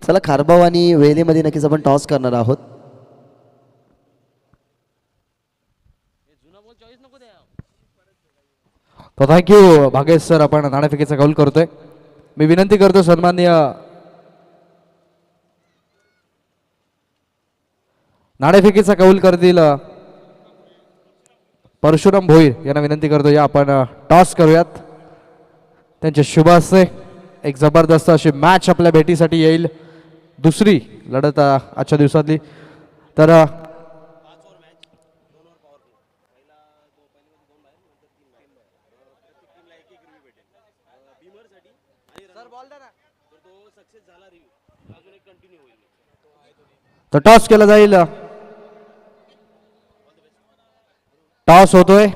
चला खारबाव आणि वेलेमध्ये नक्कीच आपण टॉस करणार आहोत. तो थँक्यू भागेश सर. आपण नाणेफेकीचा कौल करतोय. मी विनंती करतो सन्माननीय नाणेफेकीचा कौल करतील परशुराम भोईर यांना विनंती करतो या आपण टॉस करूयात. त्यांचे शुभ असते. एक जबरदस्त अशी मॅच आपल्या भेटीसाठी येईल. दुसरी लढत आजच्या दिवसातली. तर टॉस केला जाईल. टॉस होतोय.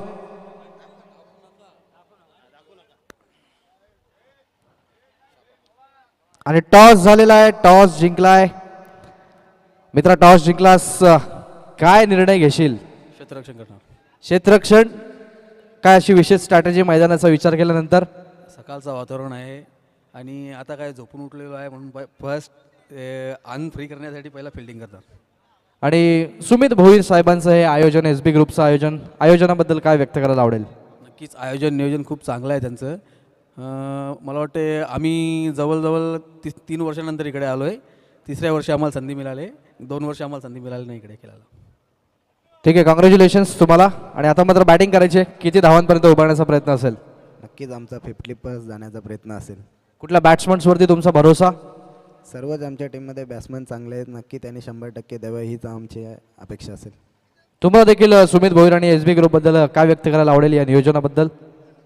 आणि टॉस झालेला आहे. टॉस जिंकलाय. मित्रा टॉस जिंकलास काय निर्णय घेशील? क्षेत्ररक्षण करणार. क्षेत्ररक्षण. काय अशी विशेष स्ट्रॅटेजी मैदानाचा विचार केल्यानंतर? सकाळचं वातावरण आहे आणि आता काय झोपून उठलेलो आहे म्हणून फर्स्ट अंग फ्री करण्यासाठी पहिला फिल्डिंग करतात. आणि सुमित भोईर साहेबांचं हे आयोजन, एस बी ग्रुपचं आयोजनाबद्दल काय व्यक्त करायला आवडेल? नक्कीच आयोजन नियोजन खूप चांगलं आहे त्यांचं. मला वाटते आम्ही जवळजवळ 3 वर्षानंतर इकडे आलो आहे. 3ऱ्या वर्षी आम्हाला संधी मिळाली. 2 वर्ष आम्हाला संधी मिळाली नाही इकडे खेळायला. ठीक आहे, कॉंग्रॅच्युलेशन्स तुम्हाला. आणि आता मात्र बॅटिंग करायची. किती धावांपर्यंत उभारण्याचा प्रयत्न असेल? नक्कीच आमचा 50+ जाण्याचा प्रयत्न असेल. कुठल्या बॅट्समन्सवरती तुमचा भरोसा? सर्वच आमच्या टीममध्ये बॅट्समन चांगले आहेत. नक्की त्यांनी 100% द्यावं हीच आमची अपेक्षा असेल. तुम्हाला देखील सुमित भोईर आणि एस बी ग्रुपबद्दल काय व्यक्त करायला आवडेल या नियोजनाबद्दल?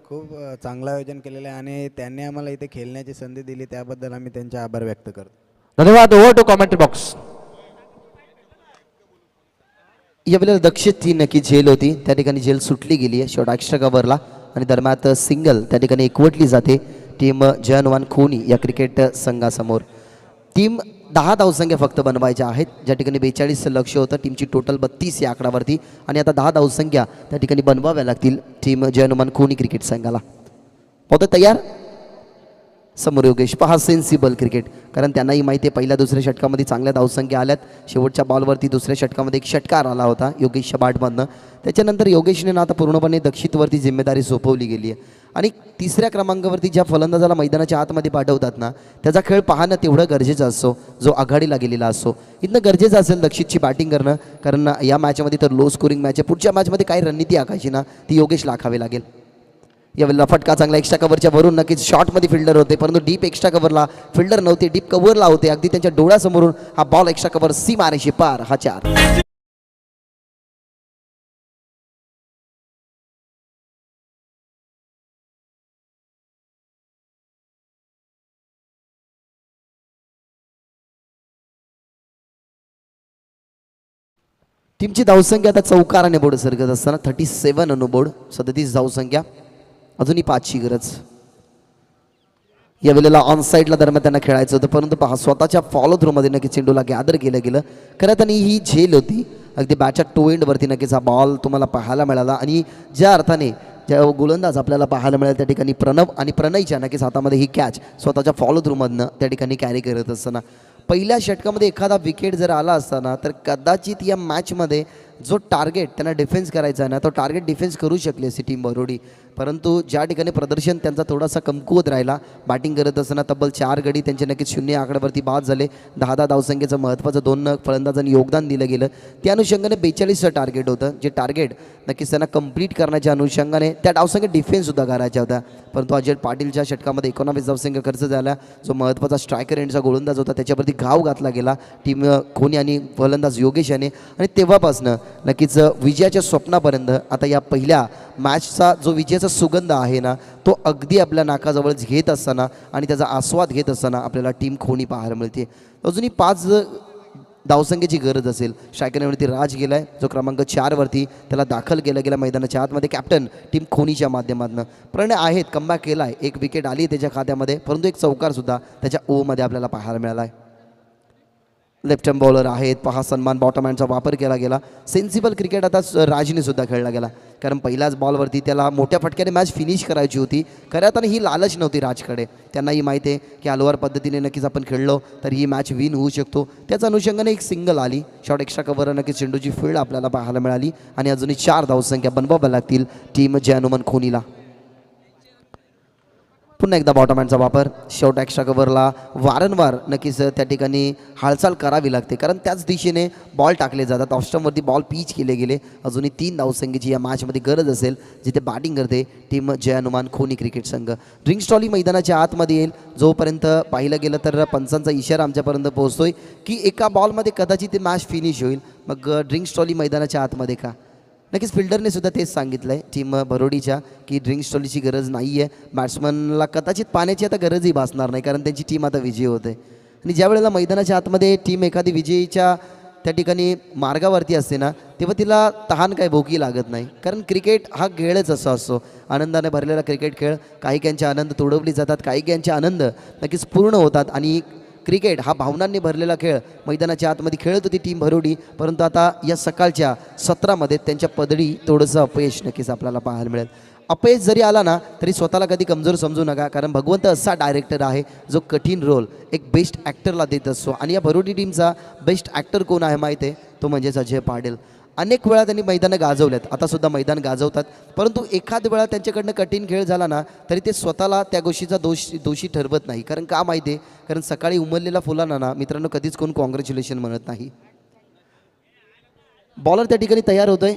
खूप चांगलं आयोजन केलेलं आहे आणि त्यांनी आम्हाला इथे खेळण्याची संधी दिली त्याबद्दल आम्ही त्यांचे आभार व्यक्त करतो. धन्यवाद. Over to commentary box. यावेळेला दक्षित ती नक्की झेल होती. त्या ठिकाणी झेल सुटली गेली आहे शॉट एक्स्ट्रा कव्हरला आणि दरम्यान सिंगल त्या ठिकाणी एकवटली जाते टीम जयनवान खोनी या क्रिकेट संघासमोर. टीम 10 धावसंख्या फक्त बनवायच्या आहेत. ज्या ठिकाणी 42 लक्ष होतं. टीमची टोटल 32 या आकडावरती आणि आता 10 धावसंख्या त्या ठिकाणी बनवाव्या लागतील टीम जयनुमान खोनी क्रिकेट संघाला. होतं तयार? समोर योगेश. पहा सेन्सिबल क्रिकेट, कारण त्यांनाही माहिती आहे पहिल्या दुसऱ्या षटकामध्ये चांगल्या धावसंख्या आल्यात. शेवटच्या बॉलवरती दुसऱ्या षटकामध्ये एक षटकार आला होता योगेशच्या बॅटमधनं. त्याच्यानंतर योगेशने ना आता पूर्णपणे दक्षितवरती जिम्मेदारी सोपवली गेली आहे आणि 3ऱ्या क्रमांकावरती ज्या फलंदाजाला मैदानाच्या आतमध्ये पाठवतात ना त्याचा खेळ पाहणं तेवढं गरजेचं असतो जो आघाडीला गेलेला असतो. इथनं गरजेचं असेल दक्षितची बॅटिंग करणं, कारण या मॅचमध्ये तर लो स्कोरिंग मॅच आहे. पुढच्या मॅचमध्ये काय रणनीती आखायची ना ती योगेशला आखावी लागेल. यावेळेला फटका चांगला एक्स्ट्रा कव्हरच्या वरून नक्कीच शॉटमध्ये फिल्डर होते, परंतु डीप एक्स्ट्रा कव्हरला फिल्डर नव्हते, डीप कव्हरला होते. अगदी त्यांच्या डोळ्यासमोरून हा बॉल एक्स्ट्रा कव्हर सी मारेशी पार. हा 4. टीमची धावसंख्या आता चौकाराने बोर्ड सरकत असताना 37 बोर्ड, 37 धावसंख्या. अजूनही 5ची गरज. या वेळेला ऑन साईडला दरम्यान त्यांना खेळायचं होतं, परंतु पहा स्वतःच्या फॉलो थ्रूमध्ये नक्की चेंडूला गॅदर केलं गेलं. खरं तर ही झेल होती अगदी बॅटच्या टो एंडवरती नक्कीच हा बॉल तुम्हाला पाहायला मिळाला. आणि ज्या अर्थाने ज्या गोलंदाज आपल्याला पाहायला मिळाला त्या ठिकाणी प्रणव आणि प्रणयच्या नक्कीच हातामध्ये ही कॅच स्वतःच्या फॉलो थ्रूमधनं त्या ठिकाणी कॅरी करत असताना पहिल्या षटकामध्ये एखादा विकेट जर आला असताना तर कदाचित या मॅचमध्ये जो टार्गेट त्यांना डिफेन्स करायचा आहे ना तो टार्गेट डिफेन्स करू शकली असती टीम बरोडी. परंतु ज्या ठिकाणी प्रदर्शन त्यांचा थोडासा कमकुवत राहिला, बॅटिंग करत असताना तब्बल 4 गडी त्यांचे नक्कीच 0 आकड्यावरती बाद झाले. 10 धावसंख्येचं महत्त्वाचं 2 फलंदाजांनी योगदान दिलं गेलं. त्या अनुषंगाने 42चं टार्गेट होतं, जे टार्गेट नक्कीच त्यांना कंप्लीट करण्याच्या अनुषंगाने त्या डावसंख्येत डिफेन्ससुद्धा करायच्या होत्या. परंतु अजय पाटीलच्या षटकामध्ये 19 धावसंख्या खर्च झाला. जो महत्त्वाचा स्ट्रायकर एंडचा गोलंदाज होता त्याच्यावरती घाव घातला गेला टीम खोनी आणि फलंदाज योगेश याने. आणि तेव्हापासनं नक्कीच विजयाच्या स्वप्नापर्यंत आता या पहिल्या मॅचचा जो विजयाचा सुगंध आहे ना, तो अगदी आपल्या नाकाजवळ घेत असताना आणि त्याचा आस्वाद घेत असताना आपल्याला टीम खोनी पाहायला मिळते. अजूनही 5 धावसंख्येची गरज असेल. स्ट्रायकरवरती राज गेला आहे, जो क्रमांक 4 वरती त्याला दाखल केला गेला मैदानाच्या आतमध्ये कॅप्टन टीम खोनीच्या माध्यमातून. प्रणय आहेत, कमबॅक केला आहे, 1 विकेट आली त्याच्या खात्यामध्ये, परंतु एक चौकारसुद्धा त्याच्या ओमध्ये आपल्याला पाहायला मिळाला आहे. लेफ्ट हँड बॉलर आहेत, पहा सन्मान बॉटम हँडचा वापर केला गेला. सेन्सिबल क्रिकेट आता राजने सुद्धा खेळला गेला, कारण पहिल्याच बॉलवरती त्याला मोठ्या फटक्याने मॅच फिनिश करायची होती. खऱ्या अर्थाने ही लालच नव्हती राजकडे. त्यांनाही माहिती आहे की हलवार पद्धतीने नक्कीच आपण खेळलो तर ही मॅच विन होऊ शकतो. त्याच अनुषंगाने एक सिंगल आली, शॉट एक्स्ट्रा कव्हर नक्कीच चेंडूची फील्ड आपल्याला पाहायला मिळाली आणि अजूनही 4 धावसंख्या बनवाव्या लागतील टीम जय हनुमान खोनीला. पुन्हा एकदा बॉटम हँडचा वापर, शॉट एक्स्ट्रा कव्हरला वारंवार नक्कीच त्या ठिकाणी हालचाल करावी लागते, कारण त्याच दिशेने बॉल टाकले जातात. ऑफस्टमवरती बॉल पीच केले गेले. अजूनही 3 धावसंख्येची या मॅचमध्ये गरज असेल, जिथे बॅटिंग करते टीम जय हनुमान खोनी क्रिकेट संघ. ड्रिंक्स ट्रॉली मैदानाच्या आतमध्ये येईल. जोपर्यंत पाहिलं गेलं तर पंचांचा इशारा आमच्यापर्यंत पोहोचतोय की एका बॉलमध्ये कदाचित ते मॅच फिनिश होईल. मग ड्रिंक्स ट्रॉली मैदानाच्या आतमध्ये का? नक्कीच फिल्डरने सुद्धा तेच सांगितलं आहे टीम भरोडीच्या की ड्रिंक्स ट्रॉलीची गरज नाही आहे. बॅट्समनला कदाचित पाण्याची आता गरजही भासणार नाही, कारण त्यांची टीम आता विजयी होते. आणि ज्या वेळेला मैदानाच्या आतमध्ये टीम एखादी विजयीच्या त्या ठिकाणी मार्गावरती असते ना, तेव्हा तिला तहान काय भोगी लागत नाही, कारण क्रिकेट हा खेळच असा असतो. आनंदाने भरलेला क्रिकेट खेळ. काही काहींचे आनंद तोडवली जातात, काही काहींचे आनंद नक्कीच पूर्ण होतात. आणि क्रिकेट हा भावनांनी भरलेला खेळ मैदानाच्या आतमध्ये खेळत होती टीम भरोडी, परंतु आता या सकाळच्या सत्रामध्ये त्यांच्या पदरी थोडंसं अपयश नक्कीच आपल्याला पाहायला मिळेल. अपयश जरी आला ना तरी स्वतःला कधी कमजोर समजू नका, कारण भगवंत असा डायरेक्टर आहे जो कठीण रोल एक बेस्ट ॲक्टरला देत असतो. आणि या भरोडी टीमचा बेस्ट ॲक्टर कोण आहे माहीत आहे? तो म्हणजेच अजय पाटील. अनेक वेळा त्यांनी मैदानं गाजवल्यात, आतासुद्धा मैदान गाजवतात, परंतु एखाद वेळा त्यांच्याकडनं कठीण खेळ झाला ना तरी ते स्वतःला त्या गोष्टीचा दोषी ठरवत नाही. कारण का माहिती आहे? कारण सकाळी उमललेला फुलांना ना मित्रांनो कधीच कोण कॉंग्रॅच्युलेशन म्हणत नाही. बॉलर त्या ठिकाणी तयार होत आहे.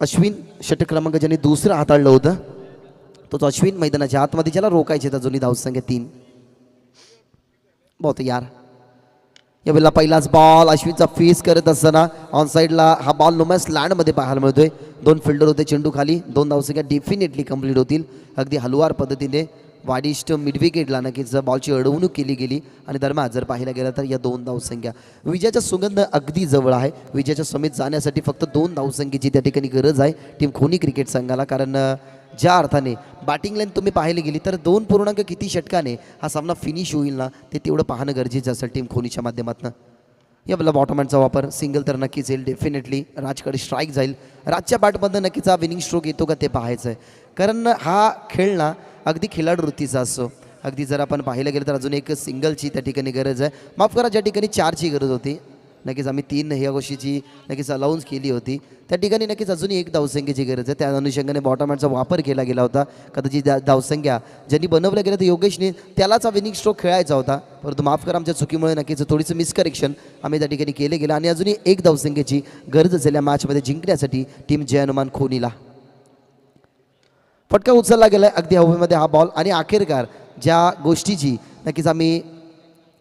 अश्विन षटक क्रमांक ज्यांनी दुसरं हाताळलं होतं तोच अश्विन मैदानाच्या आतमध्ये, ज्याला रोखायचे तर जुनी धावसंख्या 3. बहुत यार, यावेळेला पहिलाच बॉल अश्विनचा फेस करत असताना ऑन साईडला हा बॉल नोमॅस लँडमध्ये पाहायला मिळतोय. 2 फिल्डर होते चेंडू खाली, 2 धावसंख्या डेफिनेटली कंप्लीट होतील. अगदी हलवार पद्धतीने वाडिष्ट मिडविकेटला नक्कीच बॉलची अडवणूक केली गेली आणि दरम्यान जर पाहायला गेलं तर या 2 धावसंख्या विजयाचा सुगंध अगदी जवळ आहे. विजयाच्या समेत जाण्यासाठी फक्त 2 धावसंख्येची त्या ठिकाणी गरज आहे टीम खोनी क्रिकेट संघाला, कारण ज्या अर्थाने बॅटिंग लाईन तुम्ही पाहायला गेली तर 2 पूर्णांक किती षटकाने हा सामना फिनिश होईल ना ते तेवढं पाहणं गरजेचं असेल टीम खोनीच्या माध्यमातून. या आपला बॉटम हँडचा वापर, सिंगल तर नक्कीच येईल, डेफिनेटली राजकडे स्ट्राईक जाईल. राजच्या बॅटमधनं नक्कीच हा विनिंग स्ट्रोक येतो का ते पाहायचं आहे, कारण हा खेळ ना अगदी खिलाडू वृत्तीचा असतो. अगदी जर आपण पाहिलं गेलं तर अजून एक सिंगलची त्या ठिकाणी गरज आहे. माफ करा, ज्या ठिकाणी 4ची गरज होती नक्कीच आम्ही 3 ह्या गोष्टीची नक्कीच अलाउन्स केली होती, त्या ठिकाणी नक्कीच अजून 1 धावसंख्येची गरज आहे. त्या अनुषंगाने बॉटम हँडचा वापर केला गेला होता. कदाचित धावसंख्या ज्यांनी बनवलं गेलं तर योगेशने त्यालाच हा विनिंग स्ट्रोक खेळायचा होता, परंतु माफ करा आमच्या चुकीमुळे नक्कीच थोडीसं मिसकरेक्शन आम्ही त्या ठिकाणी केले गेलं आणि अजूनही 1 धावसंख्येची गरज असेल या मॅचमध्ये जिंकण्यासाठी टीम जय हनुमान खोनीला. फटका उचलला गेला आहे अगदी हवेमध्ये हा बॉल, आणि अखेरकार ज्या गोष्टीची नक्कीच आम्ही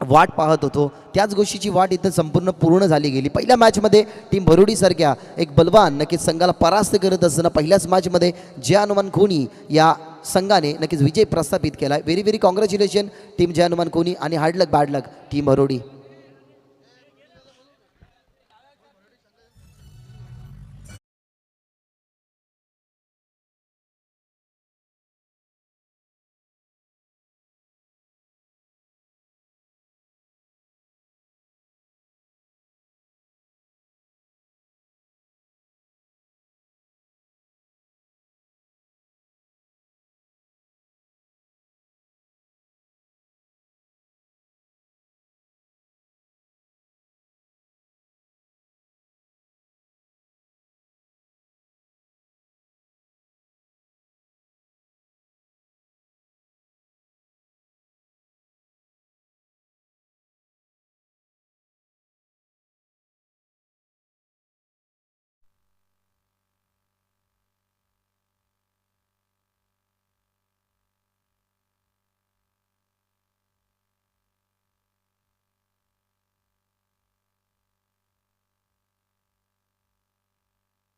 वाट पाहत होतो त्याच गोष्टीची वाट इथं संपूर्ण पूर्ण झाली गेली. पहिल्या मॅचमध्ये टीम भरोडीसारख्या एक बलवान नक्कीच संघाला परास्त करत असताना पहिल्याच मॅचमध्ये जय हनुमान खोनी या संघाने नक्कीच विजय प्रस्थापित केला आहे. व्हेरी व्हेरी कॉंग्रॅच्युलेशन टीम जय हनुमान खोनी आणि हार्ड लक बॅड लक टीम भरोडी.